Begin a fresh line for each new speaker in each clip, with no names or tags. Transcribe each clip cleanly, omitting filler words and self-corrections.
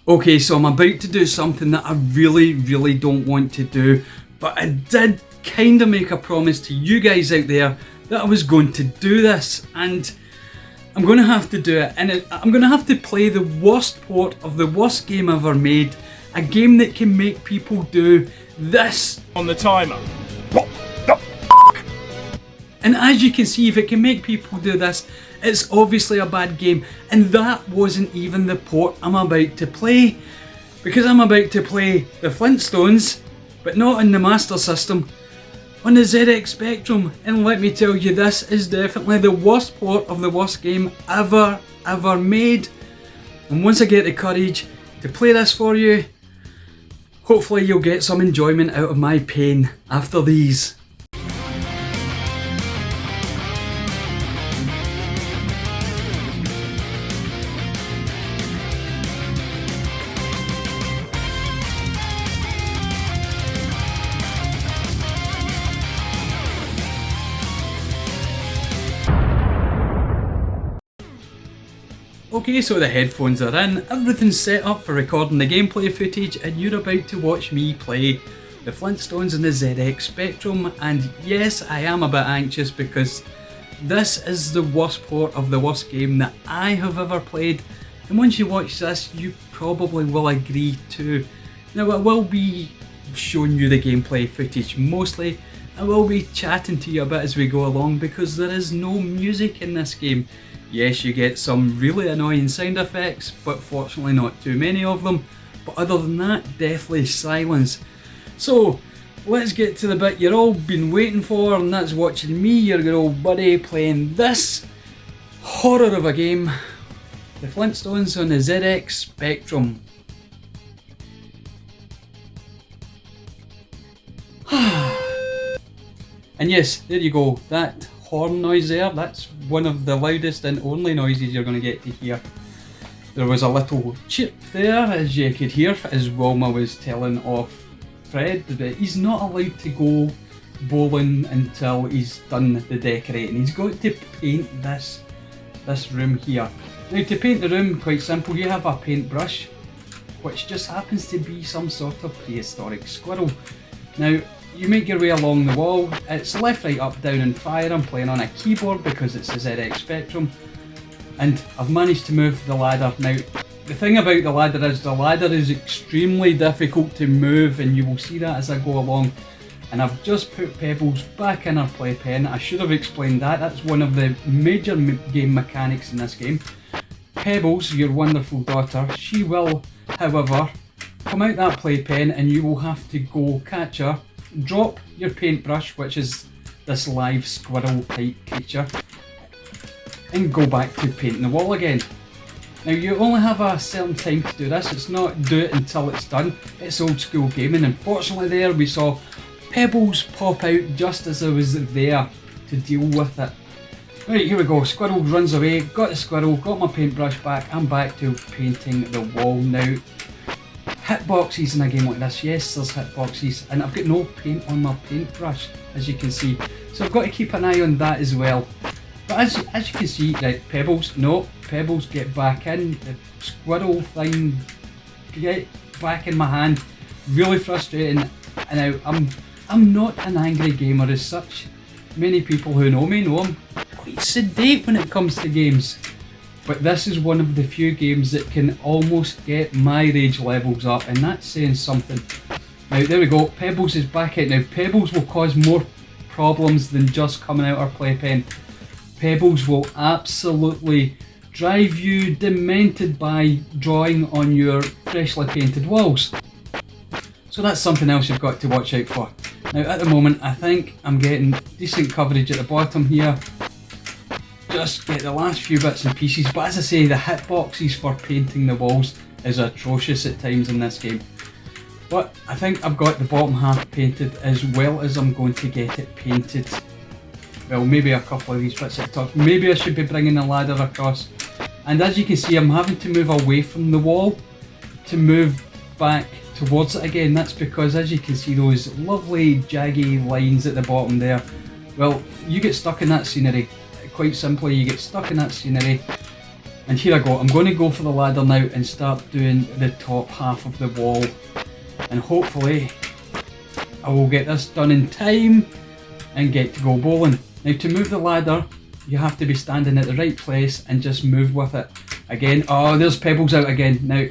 Okay, so I'm about to do something that I really don't want to do, but I did kind of make a promise to you guys out there that I was going to do this, and I'm going to have to do it, and I'm going to have to play the worst port of the worst game ever made, a game that can make people do this
on the timer.
What the f***? And as you can see, if it can make people do this, it's obviously a bad game, and that wasn't even the port I'm about to play, because I'm about to play the Flintstones, but not on the Master System, on the ZX Spectrum, and let me tell you, this is definitely the worst port of the worst game ever made. And once I get the courage to play this for you, hopefully you'll get some enjoyment out of my pain after these. Okay, so the headphones are in, everything's set up for recording the gameplay footage, and you're about to watch me play the Flintstones in the ZX Spectrum. And yes, I am a bit anxious because this is the worst port of the worst game that I have ever played, and once you watch this you probably will agree too. Now, I will be showing you the gameplay footage mostly. I will be chatting to you a bit as we go along because there is no music in this game. Yes, you get some really annoying sound effects, but fortunately not too many of them. But other than that, deathly silence. So, let's get to the bit you're all been waiting for, and that's watching me, your good old buddy, playing this horror of a game, the Flintstones on the ZX Spectrum. And yes, there you go, that horn noise there, that's one of the loudest and only noises you're going to get to hear. There was a little chip there, as you could hear, as Wilma was telling off Fred that he's not allowed to go bowling until he's done the decorating. He's got to paint this room here. Now, to paint the room, quite simple, you have a paintbrush, which just happens to be some sort of prehistoric squirrel. Now, you make your way along the wall, it's left, right, up, down and fire. I'm playing on a keyboard because it's the ZX Spectrum, and I've managed to move the ladder. Now, the thing about the ladder is extremely difficult to move, and you will see that as I go along. And I've just put Pebbles back in her playpen. I should have explained that, that's one of the major game mechanics in this game. Pebbles, your wonderful daughter, she will, however, come out that playpen and you will have to go catch her, drop your paintbrush, which is this live squirrel type creature, and go back to painting the wall again. Now, you only have a certain time to do this, it's not do it until it's done. It's old school gaming, and fortunately there we saw Pebbles pop out just as I was there to deal with it. Right, here we go, squirrel runs away, got the squirrel, got my paintbrush back, I'm back to painting the wall now. Hitboxes in a game like this, yes, there's hitboxes, and I've got no paint on my paintbrush, as you can see, so I've got to keep an eye on that as well. But as you can see, right, Pebbles, no, Pebbles, get back in, the squirrel thing, get back in my hand, really frustrating. And now, I'm not an angry gamer as such. Many people who know me know I'm quite sedate when it comes to games. But this is one of the few games that can almost get my rage levels up, and that's saying something. Now, there we go, Pebbles is back out. Now, Pebbles will cause more problems than just coming out our playpen. Pebbles will absolutely drive you demented by drawing on your freshly painted walls. So that's something else you've got to watch out for. Now, at the moment, I think I'm getting decent coverage at the bottom here. Just get the last few bits and pieces, but as I say, the hitboxes for painting the walls is atrocious at times in this game. But I think I've got the bottom half painted as well as I'm going to get it painted. Well, maybe a couple of these bits at the top. Maybe I should be bringing the ladder across. And as you can see, I'm having to move away from the wall to move back towards it again. That's because, as you can see, those lovely jaggy lines at the bottom there, well, you get stuck in that scenery. Quite simply, you get stuck in that scenery And here I go, I'm going to go for the ladder now and start doing the top half of the wall. And hopefully I will get this done in time and get to go bowling. Now to move the ladder, you have to be standing at the right place and just move with it. Again, oh, there's Pebbles out again. Now,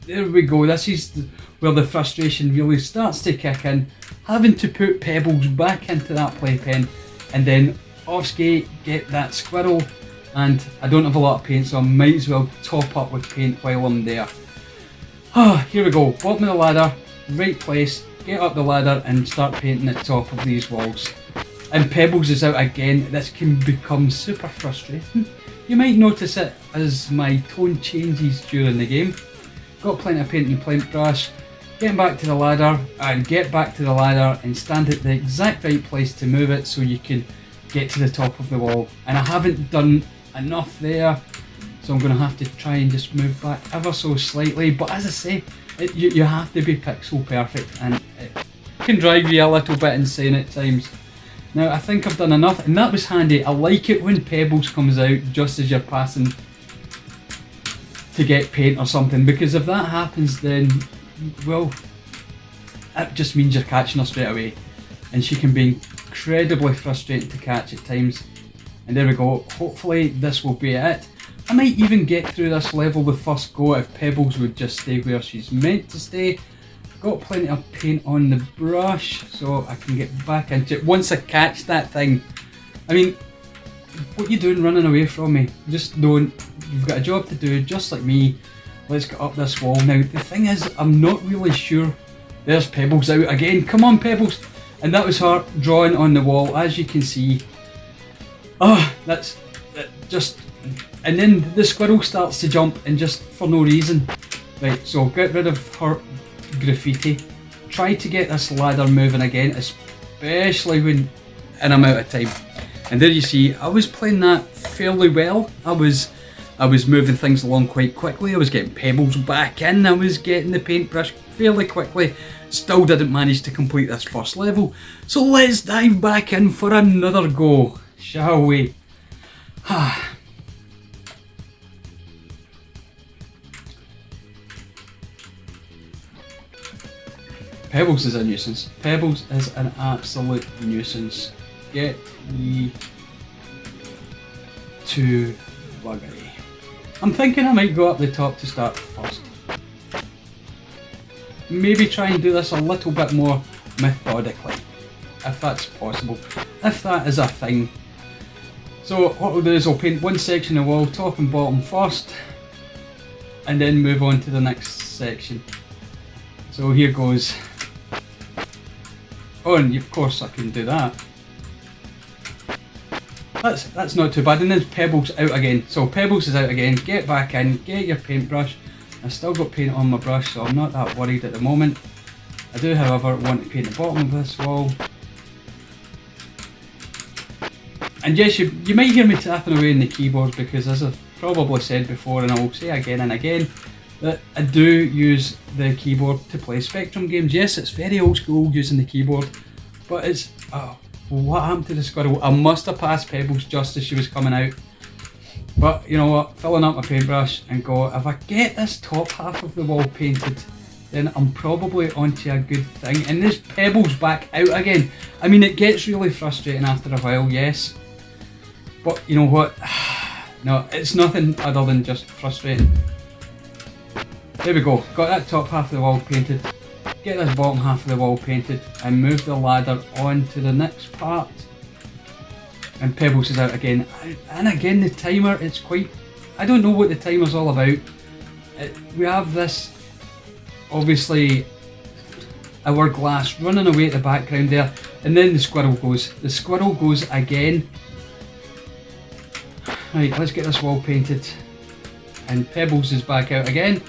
there we go, this is where the frustration really starts to kick in. Having to put Pebbles back into that playpen and then off skate, get that squirrel. And I don't have a lot of paint, so I might as well top up with paint while I'm there. Here we go, bottom of the ladder, right place, get up the ladder and start painting the top of these walls. And Pebbles is out again. This can become super frustrating. You might notice it as my tone changes during the game. Got plenty of paint and paintbrush, getting back to the ladder and get back to the ladder and stand at the exact right place to move it so you can get to the top of the wall. And I haven't done enough there, so I'm going to have to try and just move back ever so slightly. But as I say, you have to be pixel perfect, and it can drive you a little bit insane at times. Now I think I've done enough, and that was handy. I like it when Pebbles comes out just as you're passing to get paint or something, because if that happens then, well, that just means you're catching her straight away, and she can be incredibly frustrating to catch at times. And there we go, hopefully this will be it. I might even get through this level the first go if Pebbles would just stay where she's meant to stay. Got plenty of paint on the brush so I can get back into it once I catch that thing. I mean, what are you doing running away from me? Just don't. You've got a job to do just like me. Let's get up this wall. Now the thing is, I'm not really sure. There's Pebbles out again, come on Pebbles. And that was her drawing on the wall, as you can see. That's just, and then the squirrel starts to jump and just for no reason. Right, so get rid of her graffiti. Try to get this ladder moving again, especially when, and I'm out of time. And there you see, I was playing that fairly well. I was moving things along quite quickly. I was getting Pebbles back in. I was getting the paintbrush fairly quickly. Still didn't manage to complete this first level. So let's dive back in for another go, shall we? Pebbles is a nuisance. Pebbles is an absolute nuisance. Get ye to buggery. I'm thinking I might go up the top to start first. Maybe try and do this a little bit more methodically, if that's possible, if that is a thing. So what we'll do is I'll paint one section of wall, top and bottom first, and then move on to the next section. So here goes. Oh, and of course I can do that. That's not too bad. And then Pebbles out again. So Pebbles is out again. Get back in, get your paintbrush. I've still got paint on my brush, so I'm not that worried at the moment. I do, however, want to paint the bottom of this wall. And yes, you might hear me tapping away on the keyboard because, as I've probably said before, and I will say again and again, that I do use the keyboard to play Spectrum games. Yes, it's very old school using the keyboard, but it's, oh, what happened to the squirrel? I must have passed Pebbles just as she was coming out. But you know what, filling up my paintbrush and go, if I get this top half of the wall painted, then I'm probably onto a good thing. And this Pebbles back out again. I mean, it gets really frustrating after a while, yes. But you know what, no, it's nothing other than just frustrating. There we go, got that top half of the wall painted. Get this bottom half of the wall painted and move the ladder on to the next part. And Pebbles is out again. And again, the timer, it's quite, I don't know what the timer's all about. We have this, obviously, hourglass running away at the background there. And then the squirrel goes. The squirrel goes again. Right, let's get this wall painted. And Pebbles is back out again.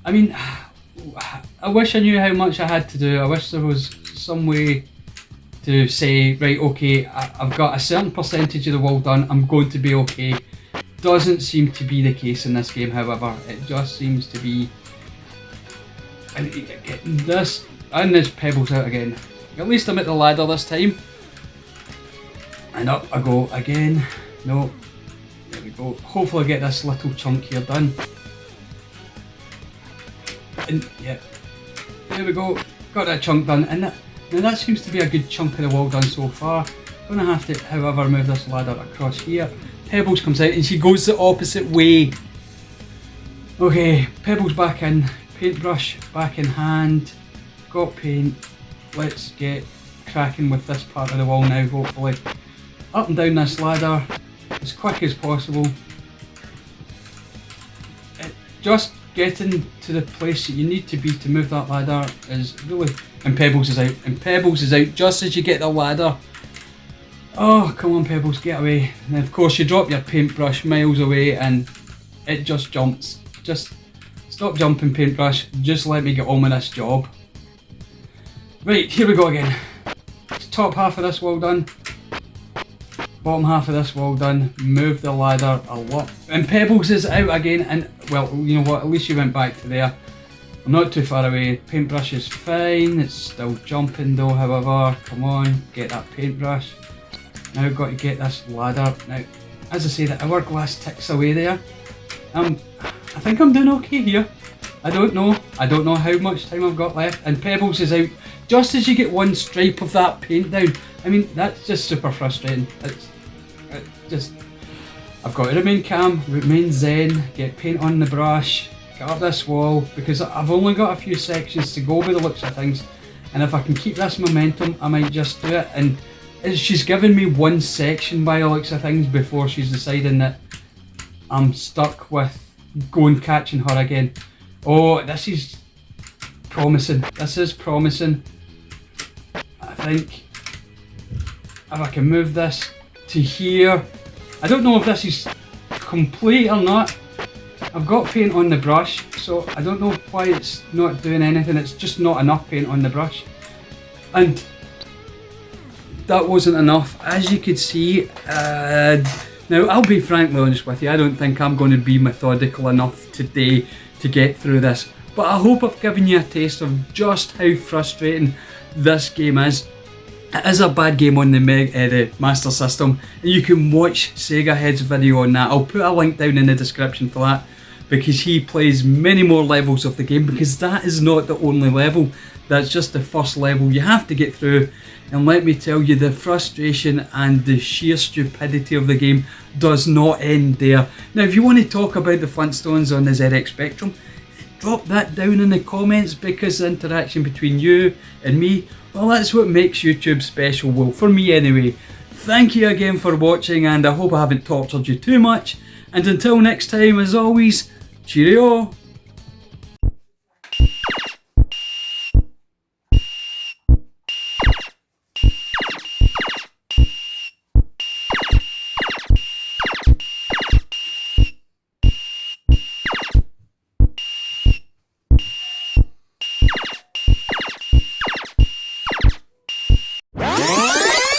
I mean, I wish I knew how much I had to do. I wish there was some way to say, right, okay, I've got a certain percentage of the wall done, I'm going to be okay. Doesn't seem to be the case in this game, however. It just seems to be, and this Pebbles out again. At least I'm at the ladder this time. And up I go again. No, there we go. Hopefully I get this little chunk here done. And yeah, there we go. Got that chunk done. And now that seems to be a good chunk of the wall done so far. Gonna have to, however, move this ladder across here. Pebbles comes out and she goes the opposite way. Okay, Pebbles back in, paintbrush back in hand. Got paint. Let's get cracking with this part of the wall now, hopefully. Up and down this ladder as quick as possible. Just getting to the place that you need to be to move that ladder is really... And Pebbles is out. And Pebbles is out just as you get the ladder. Oh, come on Pebbles, get away. And of course you drop your paintbrush miles away and it just jumps. Just stop jumping, paintbrush. Just let me get on with this job. Right, here we go again. Top half of this wall done. Bottom half of this wall done. Move the ladder a lot. And Pebbles is out again. And well, you know what? At least you went back to there. I'm not too far away. Paintbrush is fine. It's still jumping though, however. Come on, get that paintbrush. Now I've got to get this ladder. Now, as I say, the hourglass ticks away there. I think I'm doing okay here. I don't know how much time I've got left. And Pebbles is out just as you get one stripe of that paint down. I mean, that's just super frustrating. It's just, I've got to remain calm, remain zen, get paint on the brush, get up this wall, because I've only got a few sections to go by the looks of things. And if I can keep this momentum, I might just do it. And she's given me one section by the looks of things before she's deciding that I'm stuck with going catching her again. Oh, this is promising. This is promising. I think if I can move this to here. I don't know if this is complete or not. I've got paint on the brush, so I don't know why it's not doing anything. It's just not enough paint on the brush. And that wasn't enough, as you could see. Now, I'll be frankly honest with you, I don't think I'm going to be methodical enough today to get through this. But I hope I've given you a taste of just how frustrating this game is. It is a bad game on the Master System, and you can watch Sega Head's video on that. I'll put a link down in the description for that, because he plays many more levels of the game, because that is not the only level. That's just the first level you have to get through. And let me tell you, the frustration and the sheer stupidity of the game does not end there. Now, if you want to talk about the Flintstones on the ZX Spectrum, drop that down in the comments, because the interaction between you and me, well, that's what makes YouTube special, well, for me anyway. Thank you again for watching, and I hope I haven't tortured you too much. And until next time, as always, cheerio!